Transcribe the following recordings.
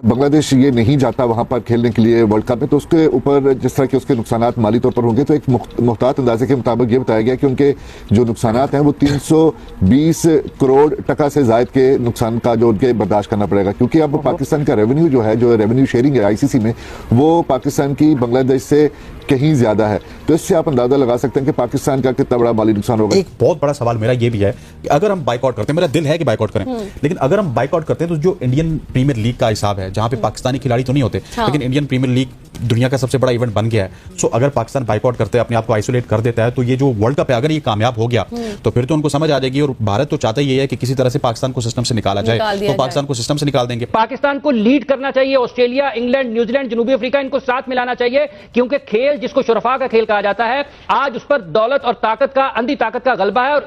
बांग्लादेश ये नहीं जाता वहां पर खेलने के लिए वर्ल्ड कप में, तो उसके ऊपर जिस तरह के उसके नुकसानात माली तौर पर होंगे, तो एक मुख्तात अंदाजे के मुताबिक ये बताया गया कि उनके जो नुकसानात हैं वो 320 करोड़ टका से जायद के नुकसान का जो उनके बर्दाश्त करना पड़ेगा, क्योंकि अब पाकिस्तान का रेवेन्यू जो है, जो रेवेन्यू शेयरिंग है आईसीसी में, वो पाकिस्तान की बांग्लादेश से कहीं ज्यादा है। तो इससे आप अंदाजा लगा सकते हैं कि पाकिस्तान का कितना बड़ा माली नुकसान होगा। एक बहुत बड़ा सवाल मेरा ये भी है कि अगर हम बाइकआउट करते हैं, मेरा दिल है कि बाइकआउट करें, लेकिन अगर हम बाइकआउट करते हैं तो जो इंडियन प्रीमियर लीग का हिसाब है, जहां पे पाकिस्तानी खिलाड़ी तो नहीं होते, लेकिन इंडियन प्रीमियर लीग दुनिया का सबसे बड़ा इवेंट बन गया है। सो अगर पाकिस्तान बाइकआउट करते हैं, अपने आप को आइसोलेट कर देता है, तो ये जो वर्ल्ड कप है अगर ये कामयाब हो गया तो फिर तो उनको समझ आ जाएगी, और भारत तो चाहता ही है कि किसी तरह से पाकिस्तान को सिस्टम से निकाला जाए, तो पाकिस्तान को सिस्टम से निकाल देंगे। पाकिस्तान को लीड करना चाहिए, ऑस्ट्रेलिया, इंग्लैंड, न्यूजीलैंड, जनूबी अफ्रीका, इनको साथ मिलाना चाहिए, क्योंकि खेल जिसको शुरफा का खेल कहा जाता है, आज उस पर दौलत और ताकत का, अंधी ताकत का गलबा है, और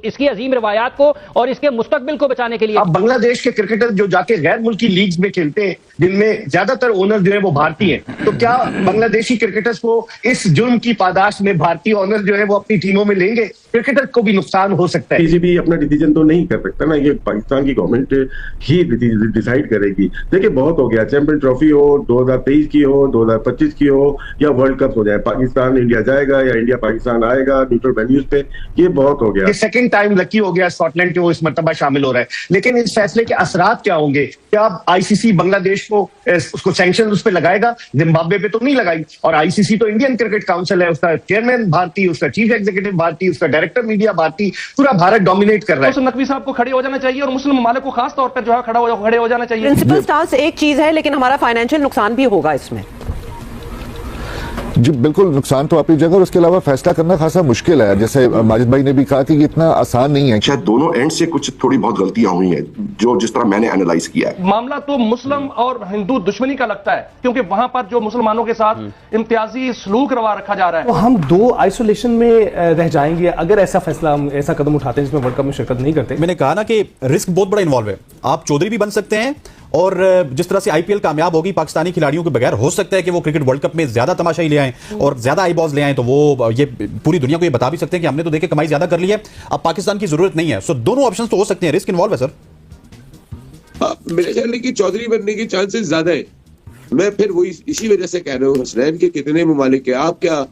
इसकी अजीम रवायात को और इसके मुस्तकबिल को बचाने के लिए अब बांग्लादेश के क्रिकेटर जो जाके गैर मुल्की लीग्स में खेलते हैं, जिनमें ज्यादातर ओनर जो है वो भारतीय हैं, तो क्या बांग्लादेशी क्रिकेटर्स को इस जुर्म की पादाश में भारतीय ओनर जो है वो अपनी टीमों में लेंगे? क्रिकेटर को भी नुकसान हो सकता है। पीसीबी अपना डिसीजन तो नहीं कर सकता ना, ये पाकिस्तान की गवर्नमेंट ही डिसाइड करेगी। देखिए बहुत हो गया, चैंपियन ट्रॉफी हो, 2023 की हो, 2025 की हो, या वर्ल्ड कप हो जाए, पाकिस्तान इंडिया जाएगा या इंडिया पाकिस्तान आएगा न्यूट्रल वेन्यूज पे, ये बहुत हो गया। ये सेकंड टाइम लकी हो गया स्कॉटलैंड के वो इस मर्तबा शामिल हो रहा है, लेकिन इस फैसले के असरात क्या होंगे? क्या आईसीसी बांग्लादेश को उसको सैंक्शन उस पर लगाएगा? जिम्बाब्वे पे तो नहीं लगाई, और आईसीसी तो इंडियन क्रिकेट काउंसिल है, उसका चेयरमैन भारतीय, उसका चीफ एग्जीक्यूटिव भारतीय, उसका डायरेक्टर मीडिया भारतीय, पूरा भारत डोमिनेट कर रहा है। नकवी साहब को खड़े हो जाना चाहिए, और मुस्लिम ममालिक को खास तौर पर जो है खड़े हो जाना चाहिए। प्रिंसिपल स्टांस एक चीज है, लेकिन हमारा फाइनेंशियल नुकसान भी होगा इसमें। जी बिल्कुल, नुकसान तो अपनी जगह, और उसके अलावा फैसला करना खासा मुश्किल है। जैसे माजिद भाई ने भी कहा कि ये इतना आसान नहीं है। शायद दोनों एंड से कुछ थोड़ी बहुत गलतियां हुई हैं, जो जिस तरह मैंने एनालाइज किया है। मामला तो मुस्लिम और हिंदू दुश्मनी का लगता है, क्योंकि वहां पर जो मुसलमानों के साथ इम्तियाजी सलूक रवा रखा जा रहा है। तो हम दो आइसोलेशन में रह जाएंगे अगर ऐसा फैसला, ऐसा कदम उठाते हैं जिसमें वर्ल्ड कप में शिरकत नहीं करते। मैंने कहा ना कि रिस्क बहुत बड़ा इन्वॉल्व है। आप चौधरी भी बन सकते हैं, और जिस तरह से आईपीएल कामयाब होगी पाकिस्तानी खिलाड़ियों के बगैर, हो सकता है कि वो क्रिकेट वर्ल्ड कप में ज्यादा तमाशाई ले आए और ज्यादा आईबॉल्स ले आए, तो वो ये पूरी दुनिया को ये बता भी सकते हैं कि हमने तो देखे कमाई ज्यादा कर ली है, अब पाकिस्तान की जरूरत नहीं है। सो दोनों ऑप्शन तो हो सकते हैं, रिस्क इन्वॉल्व है सर। मेरे ख्याल है कि चौधरी बनने की चांसेस ज्यादा है। मैं फिर वही इसी वजह से कह रहा हूँ, हसनैन के कितने ममालिक है, आप क्या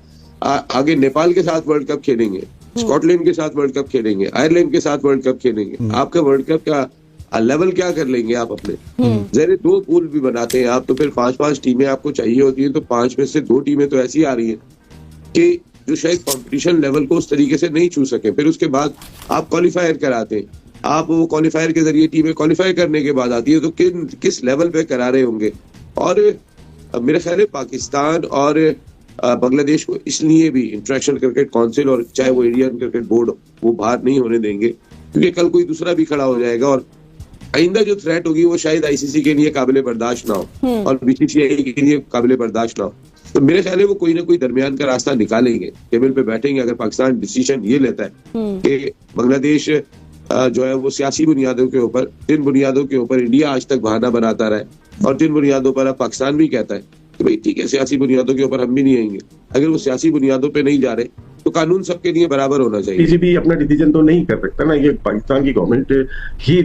आगे नेपाल के साथ वर्ल्ड कप खेलेंगे, स्कॉटलैंड के साथ वर्ल्ड कप खेलेंगे, आयरलैंड के साथ वर्ल्ड कप खेलेंगे, आपका वर्ल्ड कप का लेवल क्या कर लेंगे आप अपने? जहरे दो पूल भी बनाते हैं आप, तो फिर 5-5 टीमें आपको चाहिए होती है, तो 5 में से 2 टीमें तो ऐसी आ रही हैं कि जो शायद कंपटीशन लेवल को उस तरीके से नहीं छू सके। फिर उसके बाद आप क्वालिफायर कराते हैं, आप वो क्वालिफायर के जरिए टीमें क्वालिफाई करने के बाद आती है, तो किस लेवल पे करा रहे होंगे? और मेरा ख्याल है पाकिस्तान और बांग्लादेश को इसलिए भी इंटरनेशनल क्रिकेट काउंसिल और चाहे वो इंडियन क्रिकेट बोर्ड वो बाहर नहीं होने देंगे, क्योंकि कल कोई दूसरा भी खड़ा हो जाएगा, और आइंदा जो थ्रेट होगी वो शायद आईसीसी के लिए काबिले बर्दाश्त ना हो और बीसीसीआई के लिए काबिले बर्दाश्त ना हो। तो मेरे ख्याल है वो कोई ना कोई दरमियान का रास्ता निकालेंगे, टेबल पे बैठेंगे। अगर पाकिस्तान डिसीजन ये लेता है कि बांग्लादेश जो है वो सियासी बुनियादों के ऊपर, जिन बुनियादों के ऊपर इंडिया आज तक बहाना बनाता रहा है और जिन बुनियादों पर अब पाकिस्तान भी कहता है कि भाई ठीक है सियासी बुनियादों के ऊपर हम भी नहीं आएंगे, अगर वो सियासी बुनियादों पे नहीं जा रहे तो कानून सबके लिए बराबर होना चाहिए। पीसीबी अपना डिसीजन तो नहीं कर सकता ना, ये पाकिस्तान की गवर्नमेंट ही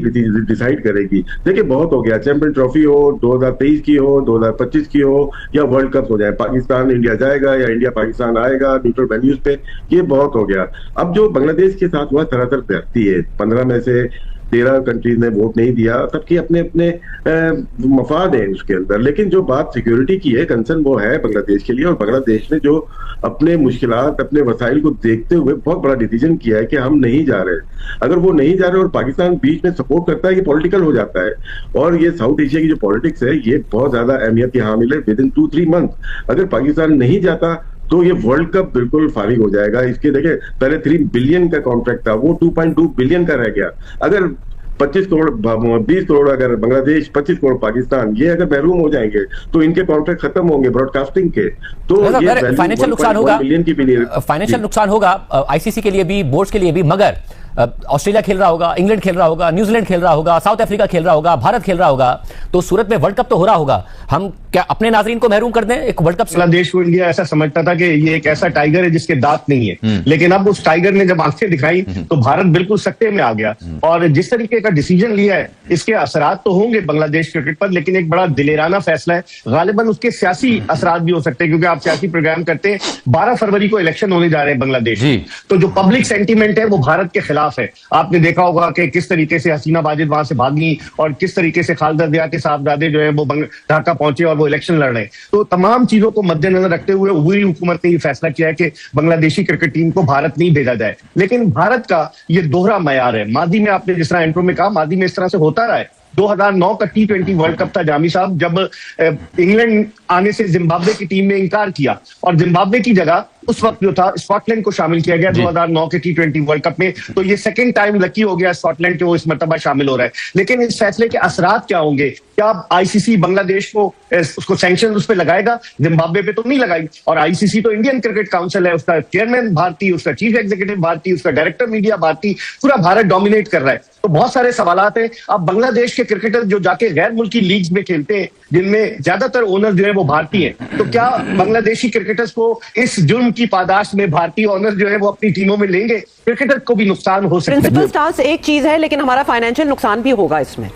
डिसाइड करेगी। देखिए बहुत हो गया, चैंपियन ट्रॉफी हो, 2023 की हो, 2025 की हो, या वर्ल्ड कप हो जाए, पाकिस्तान इंडिया जाएगा या इंडिया पाकिस्तान आएगा न्यूट्रल वेन्यूज पे, ये बहुत हो गया। अब जो बांग्लादेश के साथ हुआ सरासर व्यक्ति है, 15 में से 13 कंट्रीज ने वोट नहीं दिया, सबकी अपने अपने मफाद है उसके अंदर। लेकिन जो बात सिक्योरिटी की है, कंसर्न वो है बांग्लादेश के लिए, और बांग्लादेश ने जो अपने मुश्किलात, अपने वसाइल को देखते हुए बहुत बड़ा डिसीजन किया है कि हम नहीं जा रहे। अगर वो नहीं जा रहे और पाकिस्तान बीच में सपोर्ट करता है, ये पॉलिटिकल हो जाता है। और ये साउथ एशिया की जो पॉलिटिक्स है ये बहुत ज्यादा अहमियत की हामिल है। विद इन 2-3 मंथ अगर पाकिस्तान नहीं जाता तो ये वर्ल्ड कप बिल्कुल फारिग हो जाएगा। इसके देखिए पहले 3 बिलियन का कॉन्ट्रैक्ट था, वो 2.2 बिलियन का रह गया। अगर 25 करोड़ 20 करोड़ अगर बांग्लादेश, 25 करोड़ पाकिस्तान, ये अगर महरूम हो जाएंगे तो इनके कॉन्ट्रैक्ट खत्म होंगे ब्रॉडकास्टिंग के। तो ये फाइनेंशियल नुकसान होगा, फाइनेंशियल नुकसान होगा आईसीसी के लिए भी, बोर्ड्स के लिए भी। मगर ऑस्ट्रेलिया खेल रहा होगा, इंग्लैंड खेल रहा होगा, न्यूजीलैंड खेल रहा होगा, साउथ अफ्रीका खेल रहा होगा, भारत खेल रहा होगा, तो सूरत में वर्ल्ड कप तो हो रहा होगा। हम क्या अपने नाजरीन को महरूम कर दें एक वर्ल्ड कप से? बांग्लादेश को इंडिया ऐसा समझता था कि ये एक ऐसा टाइगर है जिसके दांत नहीं है, लेकिन अब उस टाइगर ने जब आंखें दिखाई तो भारत बिल्कुल सत्ते में आ गया। और जिस तरीके का डिसीजन लिया है इसके असरात तो होंगे बांग्लादेश क्रिकेट पर, लेकिन एक बड़ा दिलेराना फैसला है। गालिबन उसके सियासी असरात भी हो सकते हैं, क्योंकि आप सियासी प्रोग्राम करते हैं। 12 फरवरी को इलेक्शन होने जा रहे हैं बांग्लादेश, तो जो पब्लिक सेंटीमेंट है वो भारत के खिलाफ है। आपने देखा होगा कि किस तरीके से हसीना वाजिद वहां से भागी और किस तरीके से खालिदा जिया के साहबजादे जो है वो ढाका पहुंचे और वो इलेक्शन लड़ रहे हैं। तो तमाम चीजों को मद्देनजर रखते हुए उबरी हुकूमत ने यह फैसला किया है कि बांग्लादेशी क्रिकेट टीम को भारत नहीं भेजा जाए। लेकिन भारत का ये दोहरा मयार है। मादी में आपने जिस तरह इंट्रो में कहा, मादी में इस तरह से होता रहा है। 2009 का T20 वर्ल्ड कप था जामी साहब, जब इंग्लैंड आने से जिम्बाब्वे की टीम ने इंकार किया और जिम्बाब्वे की जगह उस वक्त जो था स्कॉटलैंड को शामिल किया गया 2009 के T20 वर्ल्ड कप में। तो ये सेकंड टाइम लकी हो गया स्कॉटलैंड के वो इस मर्तबा शामिल हो रहा है। लेकिन इस फैसले के असरात क्या होंगे? क्या आईसीसी बांग्लादेश को उसको सैंक्शन उस पर लगाएगा? जिम्बाब्वे पे तो नहीं लगाई। और आईसीसी तो इंडियन क्रिकेट काउंसिल है, उसका चेयरमैन भारतीय, उसका चीफ एग्जीक्यूटिव भारतीय, उसका डायरेक्टर मीडिया भारतीय, पूरा भारत डोमिनेट कर रहा है। तो बहुत सारे सवालात हैं। अब बांग्लादेश के क्रिकेटर जो जाके गैर मुल्की लीग्स में खेलते हैं जिनमें ज्यादातर ओनर जो है वो भारतीय हैं, तो क्या बांग्लादेशी क्रिकेटर्स को इस जुर्म की पादाश में भारतीय ओनर जो है वो अपनी टीमों में लेंगे? क्रिकेटर को भी नुकसान हो सकता है। प्रिंसिपल स्टार्स एक चीज है, लेकिन हमारा फाइनेंशियल नुकसान भी होगा इसमें।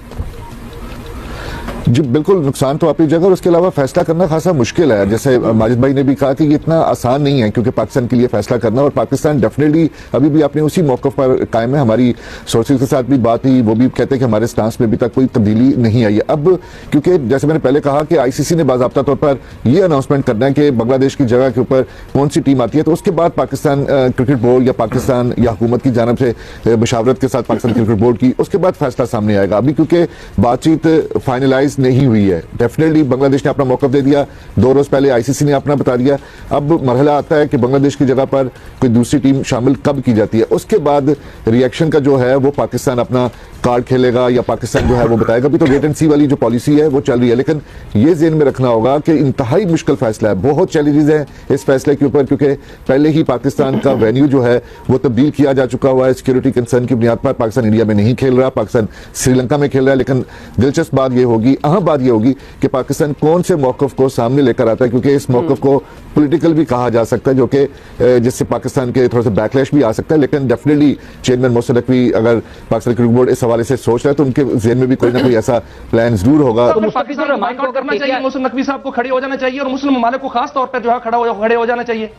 जी बिल्कुल, नुकसान तो आपकी जगह, और उसके अलावा फैसला करना खासा मुश्किल है। जैसे माजिद भाई ने भी कहा कि ये इतना आसान नहीं है क्योंकि पाकिस्तान के लिए फैसला करना, और पाकिस्तान डेफिनेटली अभी भी अपने उसी मौक़िफ़ पर कायम है। हमारी सोर्सेज के साथ भी बात हुई, वो भी कहते हैं कि हमारे स्टांस में अभी तक कोई तब्दीली नहीं आई है। अब क्योंकि जैसे मैंने पहले कहा कि आईसीसी ने बाज़ाब्ता तौर पर यह अनाउंसमेंट करना है कि बांग्लादेश की जगह के ऊपर कौन सी टीम आती है, तो उसके बाद पाकिस्तान क्रिकेट बोर्ड या पाकिस्तान या हुकूमत की जानब से मशावरत के साथ पाकिस्तान क्रिकेट बोर्ड की, उसके बाद फैसला सामने आएगा। अभी क्योंकि बातचीत फाइनलाइज नहीं हुई है, डेफिनेटली बांग्लादेश ने अपना मौक़िफ़ दे दिया, 2 रोज पहले आईसीसी ने अपना बता दिया। अब मरहला आता है कि बांग्लादेश की जगह पर कोई दूसरी टीम शामिल कब की जाती है। उसके बाद रिएक्शन का जो है वो पाकिस्तान अपना कार्ड खेलेगा या पाकिस्तान जो है वो बताएगा। अभी तो वेट एंड सी वाली जो पॉलिसी है वो चल रही है, लेकिन ये ज़हन में रखना होगा कि इंतहाई मुश्किल फैसला है। बहुत चैलेंजेस हैं इस फैसले के ऊपर, क्योंकि पहले ही पाकिस्तान का वेन्यू जो है वो तब्दील किया जा चुका हुआ है सिक्योरिटी कंसर्न की बुनियाद पर। पाकिस्तान इंडिया में नहीं खेल रहा, पाकिस्तान श्रीलंका में खेल रहा है। लेकिन दिलचस्प बात ये होगी, अहम बात ये होगी कि पाकिस्तान कौन से मौक़िफ़ को सामने लेकर आता है, क्योंकि इस मौक़िफ़ को पॉलिटिकल भी कहा जा सकता है, जो कि जिससे पाकिस्तान के थोड़ा सा बैकलैश भी आ सकता है। लेकिन डेफिनेटली चेयरमैन मोहसिन नकवी अगर पाकिस्तान क्रिकेट बोर्ड इस हवाले से सोच रहा है तो उनके ज़हन में भी कोई ना कोई ऐसा प्लान जरूर होगा। तो पाकिस्तान को बाइकआउट करना चाहिए, मोहसिन नकवी साहब को खड़े हो जाना चाहिए और मुस्लिम ममालिक को खास तौर पर जो है खड़े हो जाना चाहिए।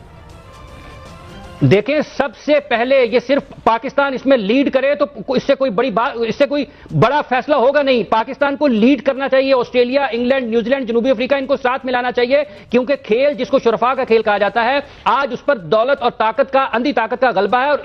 देखें, सबसे पहले ये सिर्फ पाकिस्तान इसमें लीड करे तो इससे कोई बड़ी बात, इससे कोई बड़ा फैसला होगा नहीं। पाकिस्तान को लीड करना चाहिए। ऑस्ट्रेलिया, इंग्लैंड, न्यूजीलैंड, जनूबी अफ्रीका, इनको साथ मिलाना चाहिए, क्योंकि खेल जिसको शुरफा का खेल कहा जाता है, आज उस पर दौलत और ताकत का, अंधी ताकत का गलबा है। और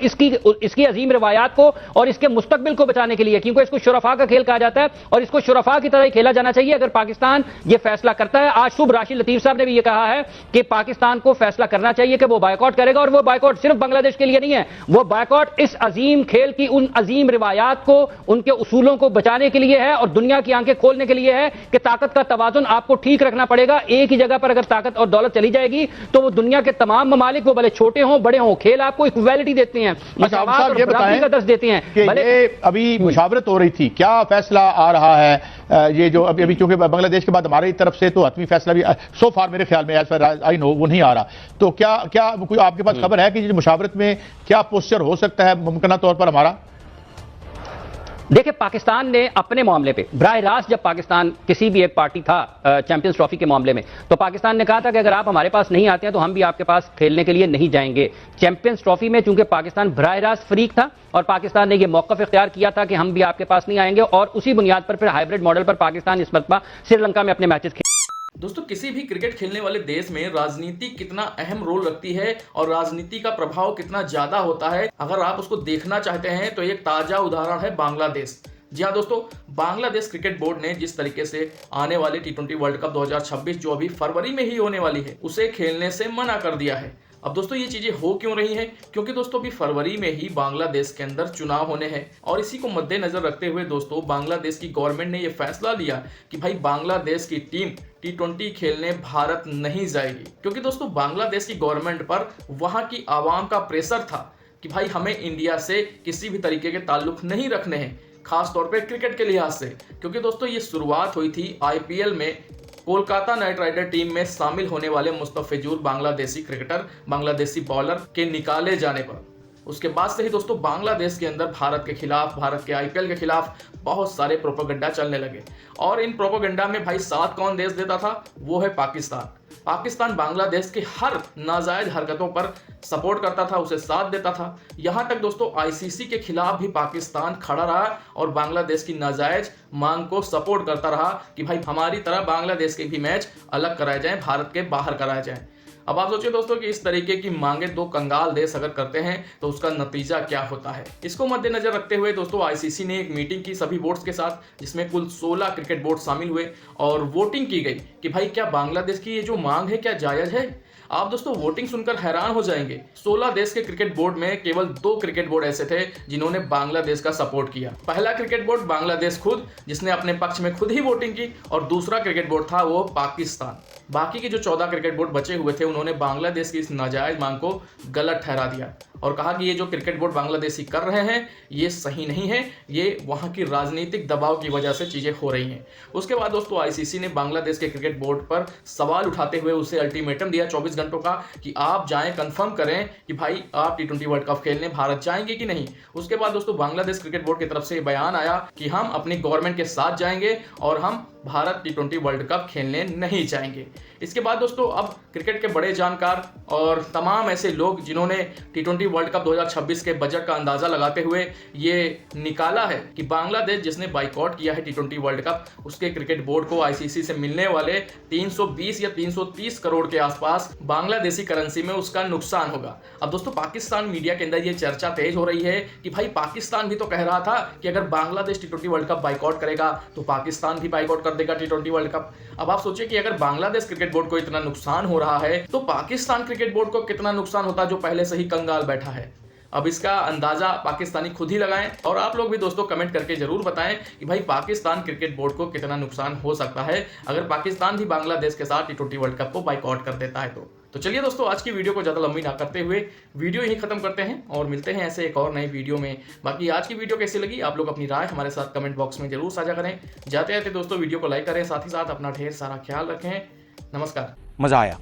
इसकी अजीम रिवायात को और इसके मुस्तकबिल को बचाने के लिए, क्योंकि इसको शुरफा का खेल कहा जाता है और इसको शुरफा की तरह ही खेला जाना चाहिए। अगर पाकिस्तान ये फैसला करता है, आज सुबह राशिद लतीफ साहब ने भी ये कहा है कि पाकिस्तान को फैसला करना चाहिए कि वो बायकॉट करेगा, और वो बायकॉट सिर्फ बांग्लादेश के लिए नहीं है, वो बायकॉट इस अजीम खेल की उन अजीम रिवायात को, उनके उसूलों को बचाने के लिए है और दुनिया की आंखें खोलने के लिए है कि ताकत का तवाजुन आपको ठीक रखना पड़ेगा। एक ही जगह पर अगर ताकत और दौलत चली जाएगी तो वो दुनिया के तमाम ममालिक, वो भले छोटे हों बड़े हों, खेल आपको इक्वालिटी देते हैं, साहब ये बताएं का दर्ज देते हैं। ये अभी मुशावरत हो रही थी, क्या फैसला आ रहा है? ये जो अभी चूंकि बांग्लादेश के बाद हमारी तरफ से तो हतमी फैसला भी सो फार मेरे ख्याल में आई नो वो नहीं आ रहा, तो क्या कोई आपके पास खबर है कि मुशावरत में क्या पोस्चर हो सकता है मुमकिन तौर पर हमारा? देखिए, पाकिस्तान ने अपने मामले पे बराह रास्त, जब पाकिस्तान किसी भी एक पार्टी था चैंपियंस ट्रॉफी के मामले में, तो पाकिस्तान ने कहा था कि अगर आप हमारे पास नहीं आते हैं तो हम भी आपके पास खेलने के लिए नहीं जाएंगे। चैंपियंस ट्रॉफी में चूंकि पाकिस्तान बराह रास्त फरीक था और पाकिस्तान ने यह मौक़िफ़ इख्तियार किया था कि हम भी आपके पास नहीं आएंगे, और उसी बुनियाद पर फिर हाइब्रिड मॉडल पर पाकिस्तान इस मरतबा श्रीलंका में अपने मैचेस दोस्तों, किसी भी क्रिकेट खेलने वाले देश में राजनीति कितना अहम रोल रखती है और राजनीति का प्रभाव कितना ज्यादा होता है, अगर आप उसको देखना चाहते हैं तो एक ताजा उदाहरण है बांग्लादेश। जी हाँ दोस्तों, बांग्लादेश क्रिकेट बोर्ड ने जिस तरीके से आने वाले T20 वर्ल्ड कप 2026 जो अभी फरवरी में ही होने वाली है, उसे खेलने से मना कर दिया है। अब दोस्तों ये चीजें हो क्यों रही हैं? क्योंकि दोस्तों अभी फरवरी में ही बांग्लादेश के अंदर चुनाव होने हैं, और इसी को मद्देनजर रखते हुए दोस्तों बांग्लादेश की गवर्नमेंट ने यह फैसला लिया कि भाई बांग्लादेश की टीम T20 खेलने भारत नहीं जाएगी, क्योंकि दोस्तों बांग्लादेश की गवर्नमेंट पर वहां की आवाम का प्रेशर था कि भाई हमें इंडिया से किसी भी तरीके के ताल्लुक नहीं रखने हैं, खास तौर पे क्रिकेट के लिहाज से। क्योंकि दोस्तों ये शुरुआत हुई थी IPL में कोलकाता नाइट राइडर टीम में शामिल होने वाले मुस्तफिजुर बांग्लादेशी क्रिकेटर, बांग्लादेशी बॉलर के निकाले जाने पर उसके बाद से ही दोस्तों बांग्लादेश के अंदर भारत के खिलाफ, भारत के आईपीएल के खिलाफ बहुत सारे प्रोपेगेंडा चलने लगे। और इन प्रोपेगेंडा में भाई साथ कौन देश देता था? वो है पाकिस्तान। पाकिस्तान बांग्लादेश की हर नाजायज हरकतों पर सपोर्ट करता था, उसे साथ देता था। यहां तक दोस्तों आईसीसी के खिलाफ भी पाकिस्तान खड़ा रहा और बांग्लादेश की नाजायज मांग को सपोर्ट करता रहा कि भाई हमारी तरह बांग्लादेश के भी मैच अलग कराए जाएं, भारत के बाहर कराए जाएं। अब आप सोचिए दोस्तों कि इस तरीके की मांगे दो कंगाल देश अगर करते हैं तो उसका नतीजा क्या होता है। इसको मद्देनजर रखते हुए दोस्तों आईसीसी ने एक मीटिंग की सभी बोर्ड्स के साथ, जिसमें कुल 16 क्रिकेट बोर्ड शामिल हुए और वोटिंग की गई कि भाई क्या बांग्लादेश की ये जो मांग है क्या जायज है। आप दोस्तों वोटिंग सुनकर हैरान हो जाएंगे। 16 देश के क्रिकेट बोर्ड में केवल 2 क्रिकेट बोर्ड ऐसे थे जिन्होंने बांग्लादेश का सपोर्ट किया। पहला क्रिकेट बोर्ड बांग्लादेश खुद, जिसने अपने पक्ष में खुद ही वोटिंग की, और दूसरा क्रिकेट बोर्ड था वो पाकिस्तान। बाकी के जो 14 क्रिकेट बोर्ड बचे हुए थे उन्होंने बांग्लादेश की इस नाजायज मांग को गलत ठहरा दिया और कहा कि ये जो क्रिकेट बोर्ड बांग्लादेशी कर रहे हैं ये सही नहीं है, ये वहां की राजनीतिक दबाव की वजह से चीजें हो रही हैं। उसके बाद दोस्तों आईसीसी ने बांग्लादेश के क्रिकेट बोर्ड पर सवाल उठाते हुए उसे अल्टीमेटम दिया 24 घंटों का कि आप जाएं, कंफर्म करें कि भाई आप T20 वर्ल्ड कप खेलने भारत जाएंगे कि नहीं। उसके बाद दोस्तों बांग्लादेश क्रिकेट बोर्ड की तरफ से बयान आया कि हम अपनी गवर्नमेंट के साथ जाएंगे और हम भारत T20 वर्ल्ड कप खेलने नहीं जाएंगे। इसके बाद दोस्तों अब क्रिकेट के बड़े जानकार और तमाम ऐसे लोग जिन्होंने T20 वर्ल्ड कप 2026 के बजट का अंदाजा लगाते हुए ये निकाला है कि बांग्लादेश जिसने बाइकआउट किया है T20 वर्ल्ड कप, उसके क्रिकेट बोर्ड को आईसीसी से मिलने वाले 320 या 330 करोड़ के आसपास बांग्लादेशी करेंसी में उसका नुकसान होगा। अब दोस्तों पाकिस्तान मीडिया के अंदर ये चर्चा तेज हो रही है कि भाई पाकिस्तान भी तो कह रहा था कि अगर Bangladesh T20 world cup boycott करेगा तो पाकिस्तान भी बाइकआउट कर देगा T20 वर्ल्ड कप। अब आप सोचिए कि अगर बांग्लादेश क्रिकेट बोर्ड को इतना नुकसान हो रहा है तो पाकिस्तान क्रिकेट बोर्ड को कितना नुकसान होता जो पहले से ही कंगाल बैठा है। अब इसका अंदाजा पाकिस्तानी खुद ही लगाएं और आप लोग भी दोस्तों कमेंट करके जरूर बताएं कि भाई पाकिस्तान क्रिकेट बोर्ड को कितना नुकसान हो सकता है अगर पाकिस्तान भी बांग्लादेश के साथ T20 वर्ल्ड कप को बाइकआउट कर देता है तो चलिए दोस्तों आज की वीडियो को ज़्यादा लंबी ना करते हुए वीडियो यहीं खत्म करते हैं और मिलते हैं ऐसे एक और नई वीडियो में। बाकी आज की वीडियो कैसी लगी आप लोग अपनी राय हमारे साथ कमेंट बॉक्स में जरूर साझा करें। जाते जाते दोस्तों वीडियो को लाइक करें, साथ ही साथ अपना ढेर सारा ख्याल रखें। नमस्कार। मजा आया।